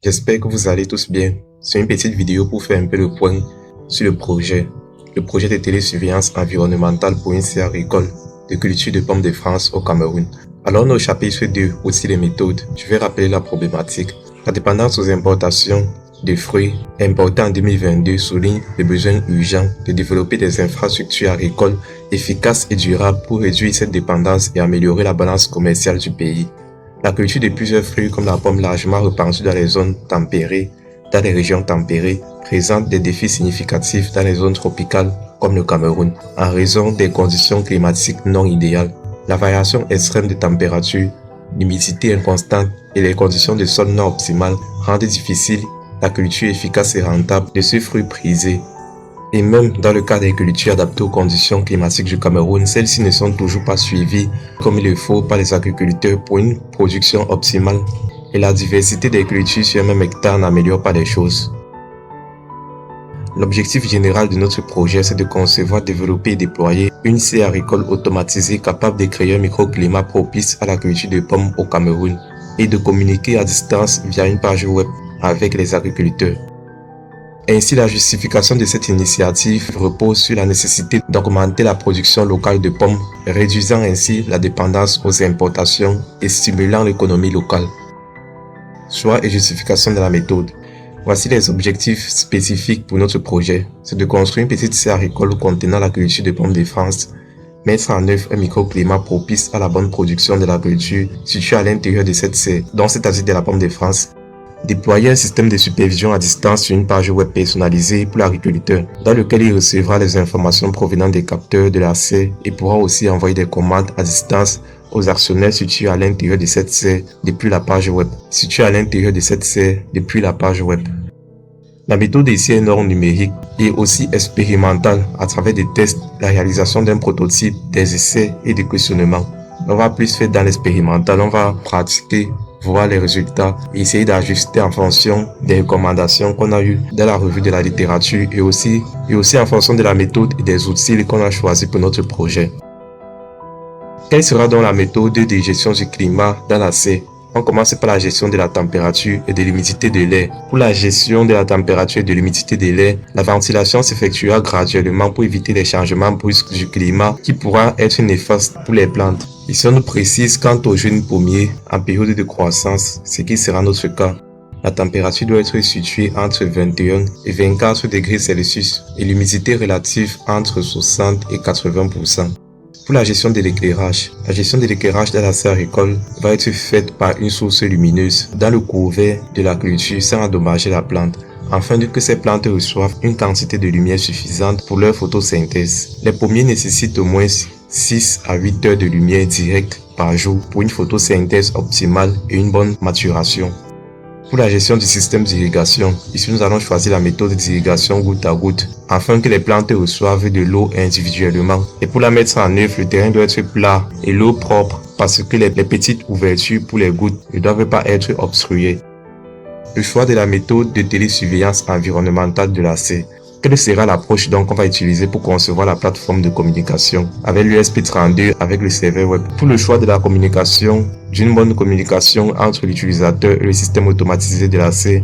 J'espère que vous allez tous bien. C'est une petite vidéo pour faire un peu le point sur le projet de télésurveillance environnementale pour une serre agricole de culture de pommes de France au Cameroun. Alors, au chapitre 2, aussi les méthodes, je vais rappeler la problématique. La dépendance aux importations de fruits importés en 2022 souligne le besoin urgent de développer des infrastructures agricoles efficaces et durables pour réduire cette dépendance et améliorer la balance commerciale du pays. La culture de plusieurs fruits comme la pomme largement répandue dans les zones tempérées, dans les régions tempérées, présente des défis significatifs dans les zones tropicales comme le Cameroun, en raison des conditions climatiques non idéales. La variation extrême de température, l'humidité inconstante et les conditions de sol non optimales rendent difficile la culture efficace et rentable de ce fruit prisé. Et même dans le cas des cultures adaptées aux conditions climatiques du Cameroun, celles-ci ne sont toujours pas suivies comme il le faut par les agriculteurs pour une production optimale. Et la diversité des cultures sur un même hectare n'améliore pas les choses. L'objectif général de notre projet, c'est de concevoir, développer et déployer une serre agricole automatisée capable de créer un microclimat propice à la culture de pommes au Cameroun et de communiquer à distance via une page web avec les agriculteurs. Ainsi, la justification de cette initiative repose sur la nécessité d'augmenter la production locale de pommes, réduisant ainsi la dépendance aux importations et stimulant l'économie locale. Choix et justification de la méthode. Voici les objectifs spécifiques pour notre projet. C'est de construire une petite serre agricole contenant la culture de pommes de France, mettre en œuvre un microclimat propice à la bonne production de la culture située à l'intérieur de cette serre, dont c'est-à-dire de la pomme de France. Déployer un système de supervision à distance sur une page web personnalisée pour l'agriculteur, dans lequel il recevra les informations provenant des capteurs de la serre et pourra aussi envoyer des commandes à distance aux actionnaires situés à l'intérieur de cette serre depuis la page web. La méthode ici est norme numérique et aussi expérimentale à travers des tests, la réalisation d'un prototype, des essais et des questionnements. On va plus faire dans l'expérimental, on va pratiquer, voir les résultats et essayer d'ajuster en fonction des recommandations qu'on a eues dans la revue de la littérature et aussi en fonction de la méthode et des outils qu'on a choisis pour notre projet. Quelle sera donc la méthode de gestion du climat dans la serre? On commence par la gestion de la température et de l'humidité de l'air. Pour la gestion de la température et de l'humidité de l'air, la ventilation s'effectuera graduellement pour éviter les changements brusques du climat qui pourra être néfastes pour les plantes. Ici, on nous précise quant aux jeunes pommiers en période de croissance, ce qui sera notre cas. La température doit être située entre 21 et 24 degrés Celsius et l'humidité relative entre 60 et 80%. Pour la gestion de l'éclairage, dans la serre agricole va être faite par une source lumineuse dans le couvert de la culture sans endommager la plante, afin que ces plantes reçoivent une quantité de lumière suffisante pour leur photosynthèse. Les pommiers nécessitent au moins 6 à 8 heures de lumière directe par jour pour une photosynthèse optimale et une bonne maturation. Pour la gestion du système d'irrigation, ici nous allons choisir la méthode d'irrigation goutte à goutte afin que les plantes reçoivent de l'eau individuellement. Et pour la mettre en œuvre, le terrain doit être plat et l'eau propre parce que les petites ouvertures pour les gouttes ne doivent pas être obstruées. Le choix de la méthode de télésurveillance environnementale de la serre. Quelle sera l'approche donc qu'on va utiliser pour concevoir la plateforme de communication avec l'USP32 avec le serveur web? Pour le choix de la communication, d'une bonne communication entre l'utilisateur et le système automatisé de la serre.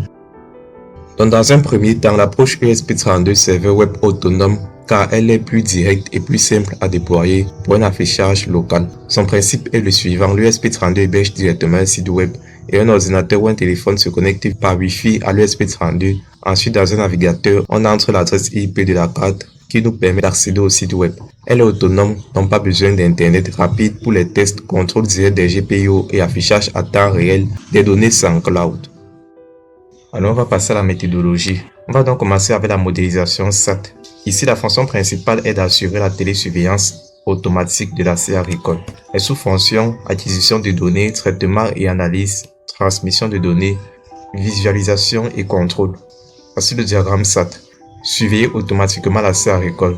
Donc dans un premier temps, l'approche USP32 serveur web autonome car elle est plus directe et plus simple à déployer pour un affichage local. Son principe est le suivant, l'USP32 héberge directement un site web et un ordinateur ou un téléphone se connecte par Wi-Fi à l'USP32. Ensuite, dans un navigateur, on entre l'adresse IP de la carte qui nous permet d'accéder au site web. Elle est autonome, donc pas besoin d'internet rapide pour les tests, contrôle direct des GPIO et affichage à temps réel des données sans cloud. Alors on va passer à la méthodologie. On va donc commencer avec la modélisation SAT. Ici, la fonction principale est d'assurer la télésurveillance automatique de la serre agricole. Les sous-fonctions acquisition de données, traitement et analyse, transmission de données, visualisation et contrôle. Voici le diagramme SAT. Surveiller automatiquement la serre agricole.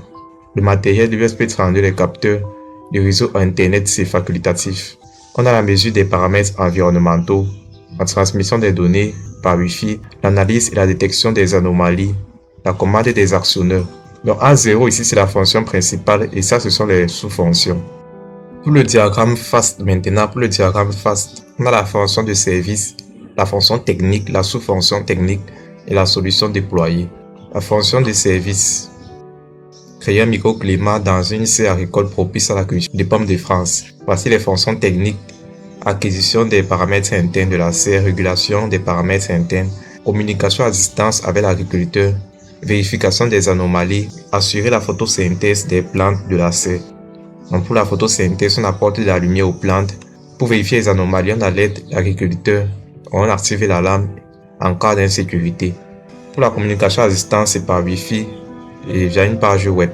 Le matériel de USP32, les capteurs, le réseau Internet, c'est facultatif. On a la mesure des paramètres environnementaux, la transmission des données par Wi-Fi, l'analyse et la détection des anomalies, la commande des actionneurs. Donc A0 ici c'est la fonction principale et ça ce sont les sous-fonctions. Pour le diagramme FAST maintenant, on a la fonction de service, la fonction technique, la sous-fonction technique et la solution déployée. La fonction de service. Créer un microclimat dans une serre agricole propice à la culture des pommes de France. Voici les fonctions techniques. Acquisition des paramètres internes de la serre, régulation des paramètres internes, communication à distance avec l'agriculteur, vérification des anomalies, assurer la photosynthèse des plantes de la serre. Donc pour la photosynthèse, on apporte de la lumière aux plantes. Pour vérifier les anomalies, on alerte l'agriculteur. On active l'alarme en cas d'insécurité. Pour la communication à distance, c'est par Wi-Fi et via une page web.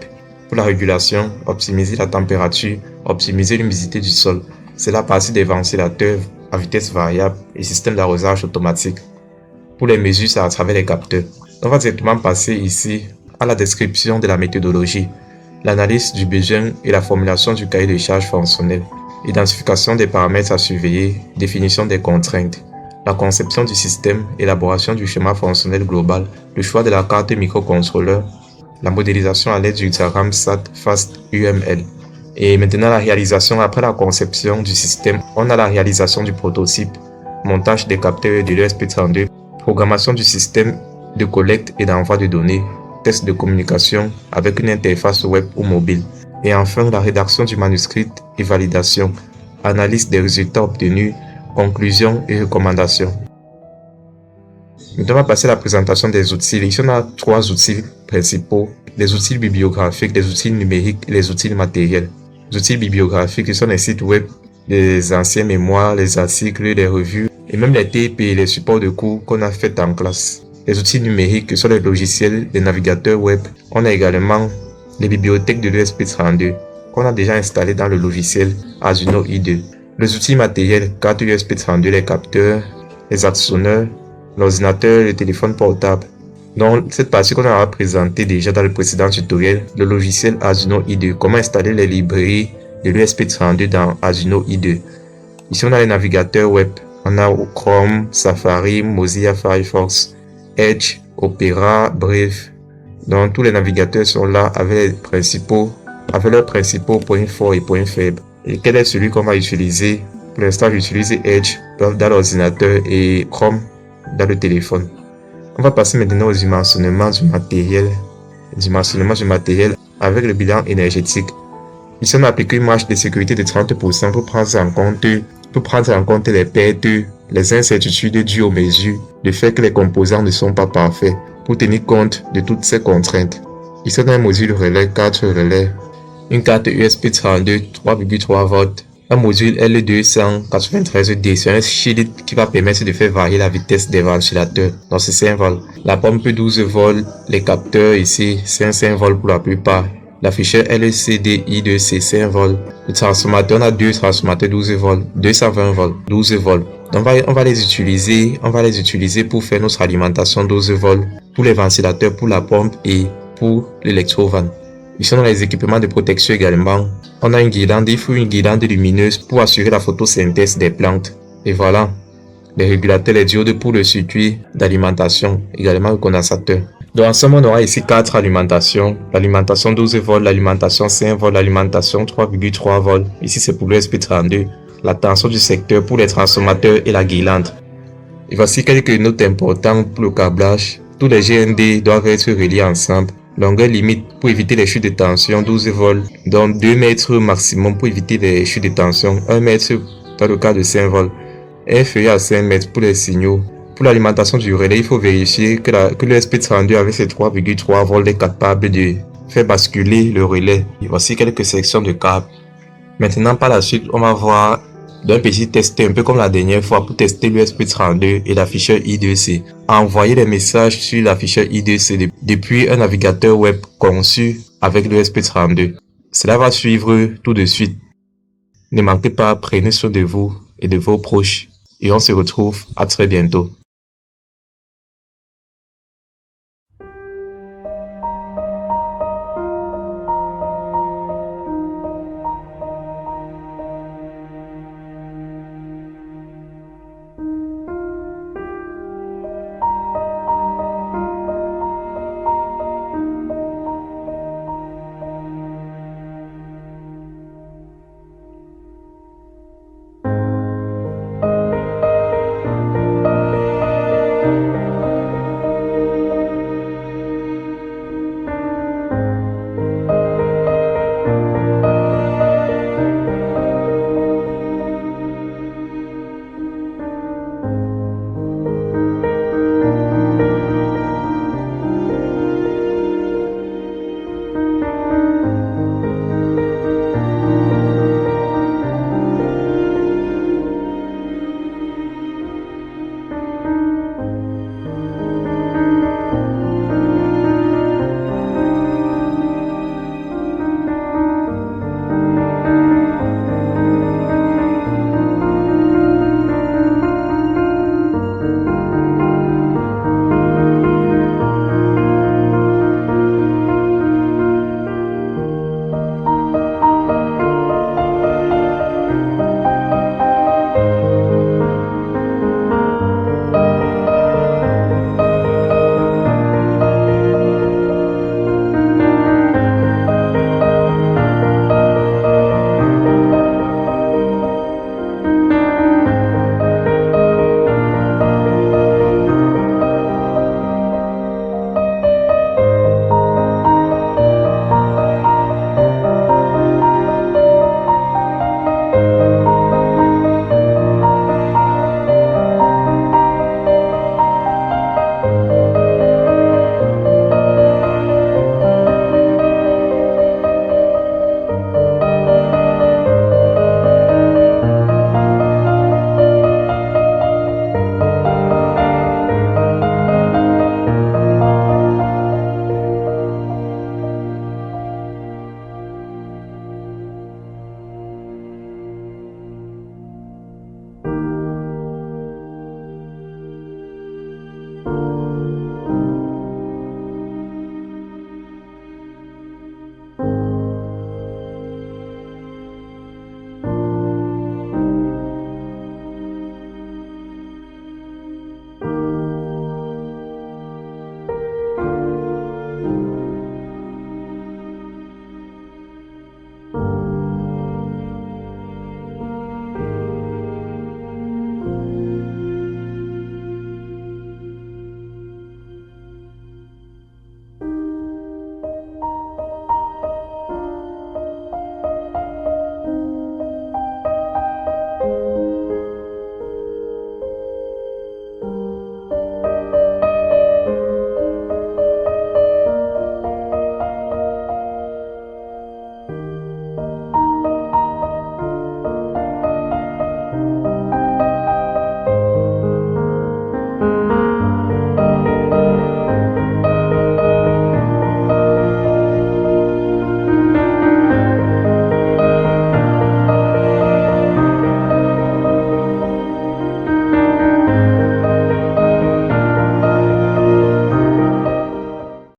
Pour la régulation, optimiser la température, optimiser l'humidité du sol. C'est la partie des ventilateurs à vitesse variable et système d'arrosage automatique. Pour les mesures, c'est à travers les capteurs. On va directement passer ici à la description de la méthodologie, l'analyse du besoin et la formulation du cahier de charges fonctionnel, identification des paramètres à surveiller, définition des contraintes, la conception du système, élaboration du schéma fonctionnel global, le choix de la carte microcontrôleur, la modélisation à l'aide du diagramme SAT FAST UML. Et maintenant la réalisation après la conception du système, on a la réalisation du prototype, montage des capteurs de l'ESP32, programmation du système de collecte et d'envoi de données, test de communication avec une interface web ou mobile. Et enfin la rédaction du manuscrit et validation, analyse des résultats obtenus, conclusions et recommandations. Maintenant, on va passer à la présentation des outils. Ici, on a 3 outils principaux, les outils bibliographiques, les outils numériques et les outils matériels. Les outils bibliographiques, ce sont les sites web, les anciennes mémoires, les articles, les revues et même les TP et les supports de cours qu'on a fait en classe. Les outils numériques, ce sont les logiciels, les navigateurs web. On a également les bibliothèques de l'ESP32 qu'on a déjà installées dans le logiciel Arduino I2. Les outils matériels, carte USB32, les capteurs, les actionneurs, l'ordinateur et le téléphone portable. Dans cette partie qu'on a présenté déjà dans le précédent tutoriel, le logiciel Arduino I2, comment installer les librairies de l'ESP32 dans Arduino I2. Ici on a les navigateurs web, on a Chrome, Safari, Mozilla Firefox, Edge, Opera, Brave. Donc tous les navigateurs sont là avec leurs principaux points forts et points faibles. Et quel est celui qu'on va utiliser? Pour l'instant, j'utilise Edge dans l'ordinateur et Chrome dans le téléphone. On va passer maintenant au dimensionnement du matériel. Dimensionnement du matériel avec le bilan énergétique. Ici, on a appliqué une marge de sécurité de 30% pour prendre en compte les pertes, les incertitudes dues aux mesures, le fait que les composants ne sont pas parfaits, pour tenir compte de toutes ces contraintes. Ici, on a un module relais, 4 relais, une carte USB32 3,3 volts, un module L293D, c'est un shield qui va permettre de faire varier la vitesse des ventilateurs. Donc c'est 5 volts. La pompe 12 volts, les capteurs ici, c'est 5 volts pour la plupart. L'afficheur LCDI2, c'est 5 volts. Le transformateur, on a 2 transformateurs 12 volts, 220 volts, 12 volts. Donc on va les utiliser pour faire notre alimentation 12 volts pour les ventilateurs, pour la pompe et pour l'électrovan. Ici, on a les équipements de protection également. On a une guirlande, il faut une guirlande lumineuse pour assurer la photosynthèse des plantes. Et voilà, les régulateurs, les diodes pour le circuit d'alimentation, également le condensateur. Donc ensemble, on aura ici 4 alimentations. L'alimentation 12 volts, l'alimentation 5 volts, l'alimentation 3,3 volts. Ici, c'est pour le SP32. La tension du secteur pour les transformateurs et la guirlande. Et voici quelques notes importantes pour le câblage. Tous les GND doivent être reliés ensemble. Longueur limite pour éviter les chutes de tension 12 volts, donc 2 mètres maximum pour éviter les chutes de tension, 1 mètre dans le cas de 5 volts, inférieur à 5 mètres pour les signaux. Pour l'alimentation du relais, il faut vérifier que le SP32 avec ses 3,3 volts est capable de faire basculer le relais. Et voici quelques sections de câbles. Maintenant par la suite, on va voir d'un petit test un peu comme la dernière fois pour tester l'USP32 et l'afficheur I2C. Envoyer les messages sur l'afficheur I2C depuis un navigateur web conçu avec l'USP32. Cela va suivre tout de suite. Ne manquez pas, prenez soin de vous et de vos proches et on se retrouve à très bientôt.